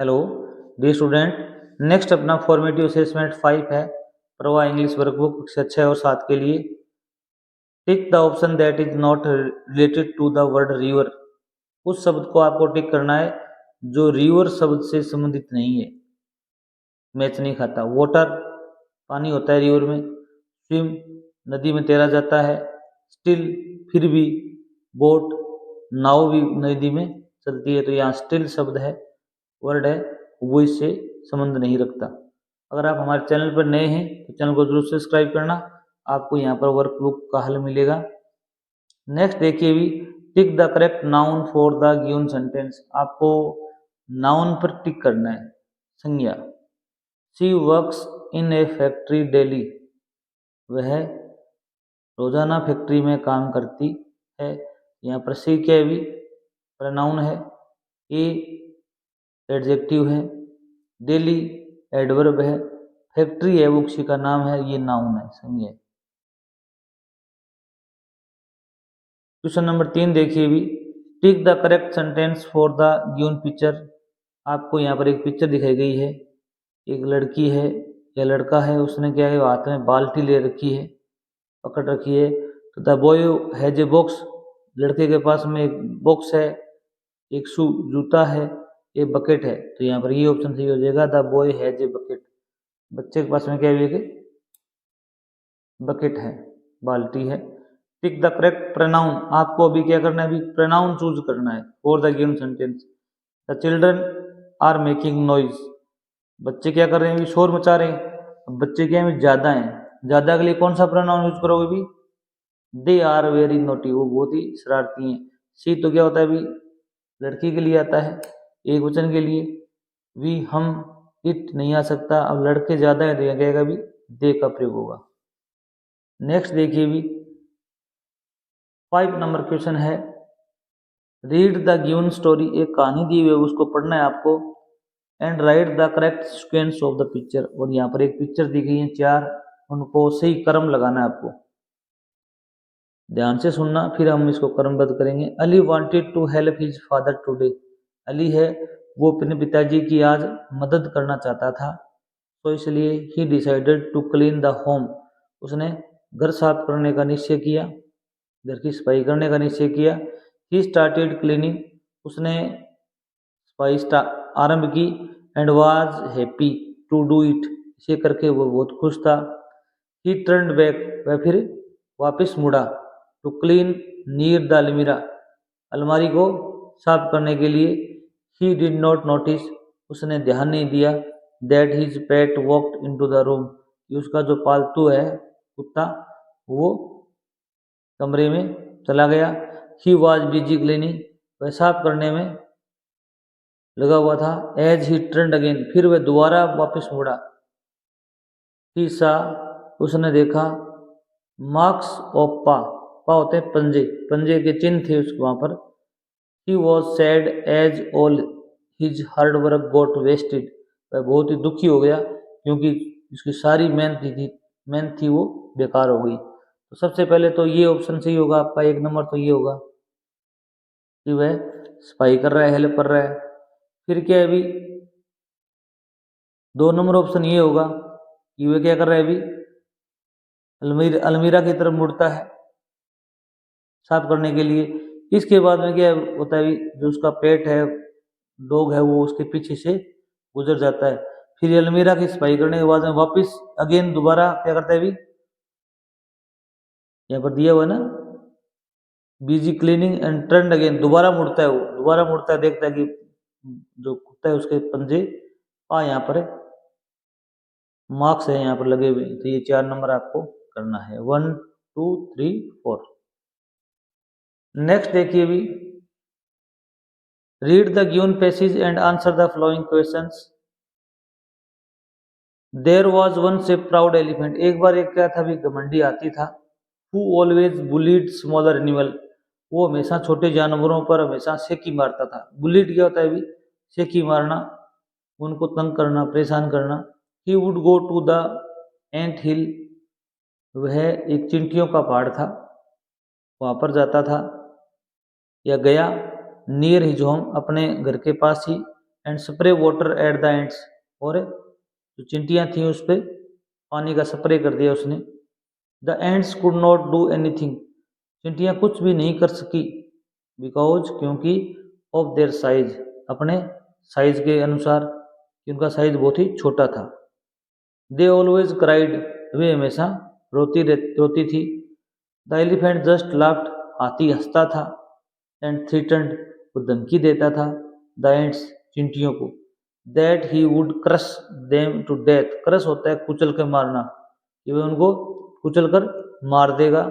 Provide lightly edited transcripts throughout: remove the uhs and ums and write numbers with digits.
Hello dear student, next अपना formative assessment 5 है प्रवाह इंग्लिश वर्कबुक कक्षा 6 और 7 के लिए। Tick the option that is not related to the word river. उस शब्द को आपको टिक करना है जो रिवर शब्द से संबंधित नहीं है, मैच नहीं खाता। वाटर पानी होता है रिवर में, स्विम नदी में तैरा जाता है, स्टिल फिर भी, बोट नाव भी नदी में चलती है। तो यहाँ स्टिल शब्द है, वर्ड है, वो इससे संबंध नहीं रखता। अगर आप हमारे चैनल पर नए हैं तो चैनल को जरूर सब्सक्राइब करना, आपको यहाँ पर वर्कबुक का हल मिलेगा। नेक्स्ट देखिए भी, tick the correct noun for the given sentence. आपको नाउन पर टिक करना है, संज्ञा। She works in A factory daily, वह रोजाना फैक्ट्री में काम करती है। यहाँ पर सी क्या है भी, प्रोनाउन है, ए एडजेक्टिव है, डेली एडवर्ब है, फैक्ट्री है वो किसी का नाम है, ये नाउन है, समझिए। क्वेश्चन नंबर 3 देखिए भी, tick the correct sentence for the given picture. आपको यहाँ पर एक पिक्चर दिखाई गई है, एक लड़की है या लड़का है, उसने क्या है हाथ में बाल्टी ले रखी है, पकड़ रखी है। तो the boy has a box, लड़के के पास में एक बॉक्स है, एक शू जूता है, एक बकेट है। तो यहाँ पर ये ऑप्शन सही हो जाएगा, the boy has a bucket. बच्चे के पास में क्या है, बकेट है, बाल्टी है। Tick the correct pronoun. आपको अभी क्या करना है, अभी प्रोनाउन चूज करना है for the given sentence. The children are making noise, बच्चे क्या कर रहे हैं, शोर मचा रहे हैं। अब बच्चे क्या है, ज्यादा हैं, ज्यादा के लिए कौन सा प्रोनाउन यूज करोगे भी, दे आर वेरी नोटी, वो बहुत ही शरारती हैं। सी तो क्या होता है अभी, लड़की के लिए आता है, एक वचन के लिए। वी हम इट नहीं आ सकता, अब लड़के ज्यादा है तो यहाँ क्या आएगा भी, दे का प्रयोग होगा। नेक्स्ट देखिए भी, 5 नंबर क्वेश्चन है, रीड द गिवन स्टोरी। एक कहानी दी हुई है, उसको पढ़ना है आपको। And right the correct sequence of the picture. और यहाँ पर एक पिक्चर दी गई है 4, उनको सही क्रम लगाना है आपको। ध्यान से सुनना, फिर हम इसको क्रमबद्ध करेंगे। Ali wanted to help his father today. Ali है वो अपने पिताजी की आज मदद करना चाहता था, तो इसलिए ही decided to clean the home. उसने घर साफ करने का निश्चय किया, घर की सफाई करने का निश्चय किया। ही स्टार्टेड क्लीनिंग, उसने सफाई आरंभ की। And was happy to do it, इसे करके वो बहुत खुश था। ही टर्न्ड बैक, वह फिर वापस मुड़ा। टू क्लीन नियर द अलमीरा, अलमारी को साफ करने के लिए। ही डिड नॉट नोटिस, उसने ध्यान नहीं दिया। That his pet walked into the room, उसका जो पालतू है कुत्ता, वो कमरे में चला गया। ही वॉज बिजी क्लीनिंग, वह साफ करने में लगा हुआ था। एज ही टर्न्ड अगेन, फिर वह दोबारा वापस मुड़ा। ही सा, उसने देखा। मार्क्स ऑफ पा, पा होते हैं पंजे, पंजे के चिन्ह थे उसको वहां पर। He was sad as all his hard work got wasted, वह बहुत ही दुखी हो गया क्योंकि उसकी सारी मेहनत थी वो बेकार हो गई। तो सबसे पहले तो ये ऑप्शन सही होगा आपका, 1 नंबर तो ये होगा कि वह सफाई कर रहा है, हेल्प कर रहा है। फिर क्या है अभी, 2 नंबर ऑप्शन ये होगा कि वह क्या कर रहा है अभी, अलमीरा की तरफ मुड़ता है साफ करने के लिए। इसके बाद में क्या होता है, जो उसका पेट है, डॉग है, वो उसके पीछे से गुजर जाता है। फिर अलमीरा की सफाई करने के बाद में वापस अगेन दोबारा क्या करता है अभी, यहाँ पर दिया हुआ है ना, busy cleaning and turn again, दोबारा मुड़ता है, वो दोबारा मुड़ता है, देखता है कि जो कुत्ता है उसके पंजे यहाँ पर मार्क्स है यहाँ पर लगे हुए। तो ये 4 नंबर आपको करना है, 1 2 3 4। नेक्स्ट देखिए भी, read the given passage and answer the following questions. There was once a proud elephant, एक बार एक क्या था भी, घमंडी हाथी था। Who always bullied smaller animal, वो हमेशा छोटे जानवरों पर हमेशा सेकी मारता था। बुलीड क्या होता है भी, सेकी मारना, उनको तंग करना, परेशान करना। He would go to the ant hill, वह एक चींटियों का पहाड़ था, वहां पर जाता था या गया। नियर हिज होम, अपने घर के पास ही। And spray water at the ants, और जो चींटियां थी उस पर पानी का स्प्रे कर दिया उसने। The ends could not do anything, चींटियां कुछ भी नहीं कर सकी, बिकॉज क्योंकि ऑफ देयर साइज, अपने साइज के अनुसार, कि उनका साइज बहुत ही छोटा था। दे ऑलवेज क्राइड, वे हमेशा रोती थी। द एलिफेंट जस्ट लाफ्ड, हाथी हंसता था। एंड थ्रीटन्ड, वो धमकी देता था द एंड्स, चींटियों को, that he would crush them to death, crush होता है कुचल के मारना, कि वह उनको कुचल कर मार देगा।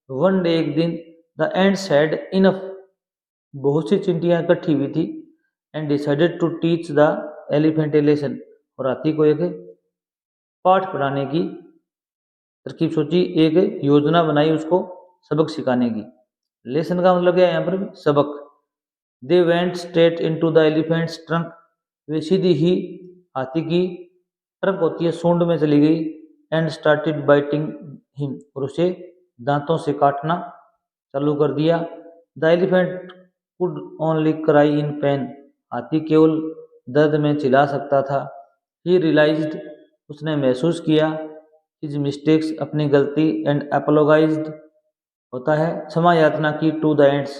वन डे, एक दिन, द एंड्स हैड इनफ, बहुत सी चींटियां इकट्ठी हुई थी, and decided to teach the elephant a lesson, और हाथी को एक पाठ पढ़ाने की तरकीब सोची, एक योजना बनाई उसको सबक सिखाने की। लेसन का मतलब क्या है यहाँ पर, सबक। They went straight into the elephant's trunk, वे सीधी ही हाथी की ट्रंक होती है सूंड में चली गई। एंड स्टार्टेड बाइटिंग हिम, और उसे दांतों से काटना चालू कर दिया। The elephant could only cry in pen, हाथी केवल दर्द में चिल्ला सकता था। ही रियलाइज्ड, उसने महसूस किया, हिज मिस्टेक्स, अपनी गलती। एंड एपोलोगाइज्ड होता है क्षमा याचना की, टू द एंड्स,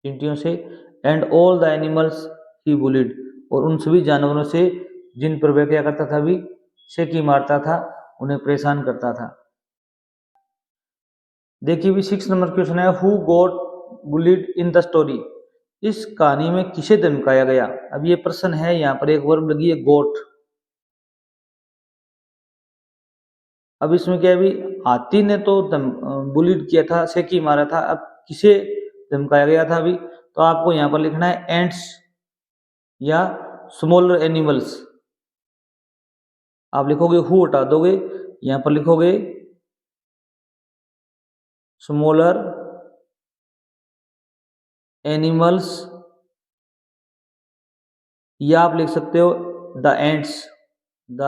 चींटियों से। And all the animals he bullied, और उन सभी जानवरों से जिन पर वह क्या करता था, भी शेकी मारता था, उन्हें परेशान करता था। देखिए भी 6 नंबर क्वेश्चन है, who got bullied in the story, इस कहानी में किसे धमकाया गया। अब ये प्रश्न है, यहाँ पर एक वर्ब लगी है गोट। अब इसमें क्या है, भी हाथी ने तो बुलिड किया था, शेकी मारा था, अब किसे धमकाया गया था अभी, तो आपको यहाँ पर लिखना है एंट्स या स्मॉलर एनिमल्स। आप लिखोगे हु हटा दोगे, यहाँ पर लिखोगे स्मॉलर एनिमल्स, या आप लिख सकते हो the ants, the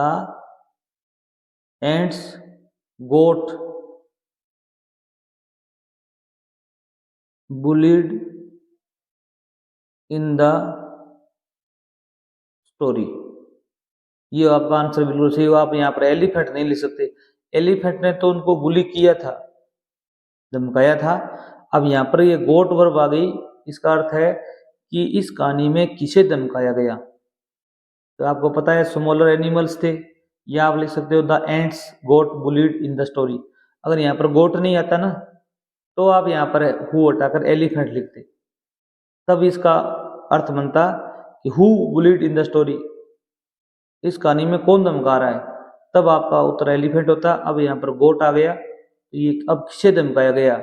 ants got bullied in the story. ये आपका आंसर बिल्कुल सही हो। आप यहाँ पर एलिफेंट नहीं लिख सकते, एलिफेंट ने तो उनको बुली किया था, धमकाया था। अब यहाँ पर ये गोट वर्ब आ गई, इसका अर्थ है कि इस कहानी में किसे धमकाया गया। तो आपको पता है स्मॉलर एनिमल्स थे, या आप लिख सकते हो the ants got bullied in the story. अगर यहाँ पर गोट नहीं आता ना, तो आप यहाँ पर हु हटाकर एलिफेंट लिखते, तब इसका अर्थ बनता कि who bullied in the story, इस कहानी में कौन धमका रहा है, तब आपका उत्तर एलिफेंट होता। अब यहाँ पर गोट आ गया, तो ये अब किसे धमकाया गया,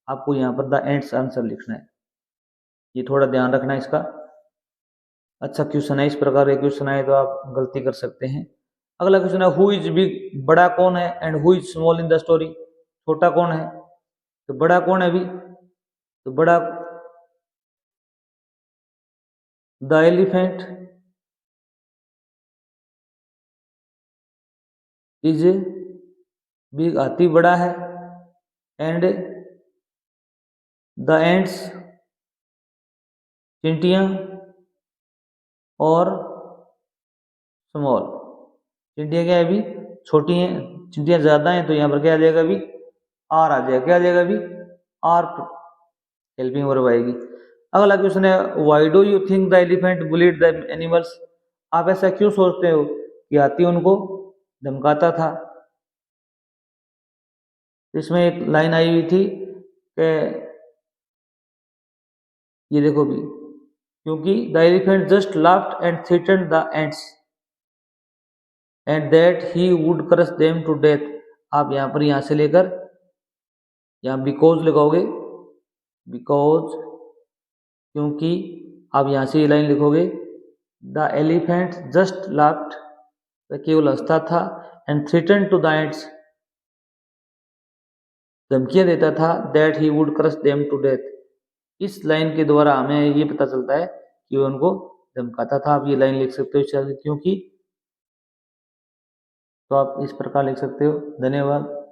आपको यहाँ पर द एंड्स आंसर लिखना है, ये थोड़ा ध्यान रखना है इसका। अच्छा क्वेश्चन है, इस प्रकार के क्वेश्चन आए तो आप गलती कर सकते हैं। अगला क्वेश्चन है, हु इज बिग, बड़ा कौन है, and who is small in the story, छोटा कौन है, तो बड़ा कौन है अभी, तो बड़ा द एलिफेंट इज बिग, हाथी बड़ा है। एंड द एंड्स, चींटियां, और स्मॉल, चींटियां क्या है अभी, छोटी हैं, चींटियां ज्यादा हैं, तो यहाँ पर क्या आ जाएगा अभी, आर आ जाएगा, क्या आ जाएगा अभी, आर हेल्पिंग वर्ब आएगी। अगला क्वेश्चन है, why do you think the elephant bullied the animals, आप ऐसा क्यों सोचते हो कि हाथी उनको धमकाता था। इसमें एक लाइन आई हुई थी कि ये देखो भी, क्योंकि the elephant just laughed and threatened the ants and that he would crush them to death. आप यहाँ पर यहाँ से लेकर यहाँ बिकॉज लगाओगे, बिकॉज क्योंकि, आप यहाँ से ये लाइन लिखोगे, द एलिफेंट जस्ट लाफ्ड, वह केवल हंसता था, and threatened to the ants, धमकियां देता था, that he would crush them to death. इस लाइन के द्वारा हमें ये पता चलता है कि वो उनको धमकाता था। आप ये लाइन लिख सकते हो क्योंकि, तो आप इस प्रकार लिख सकते हो। धन्यवाद।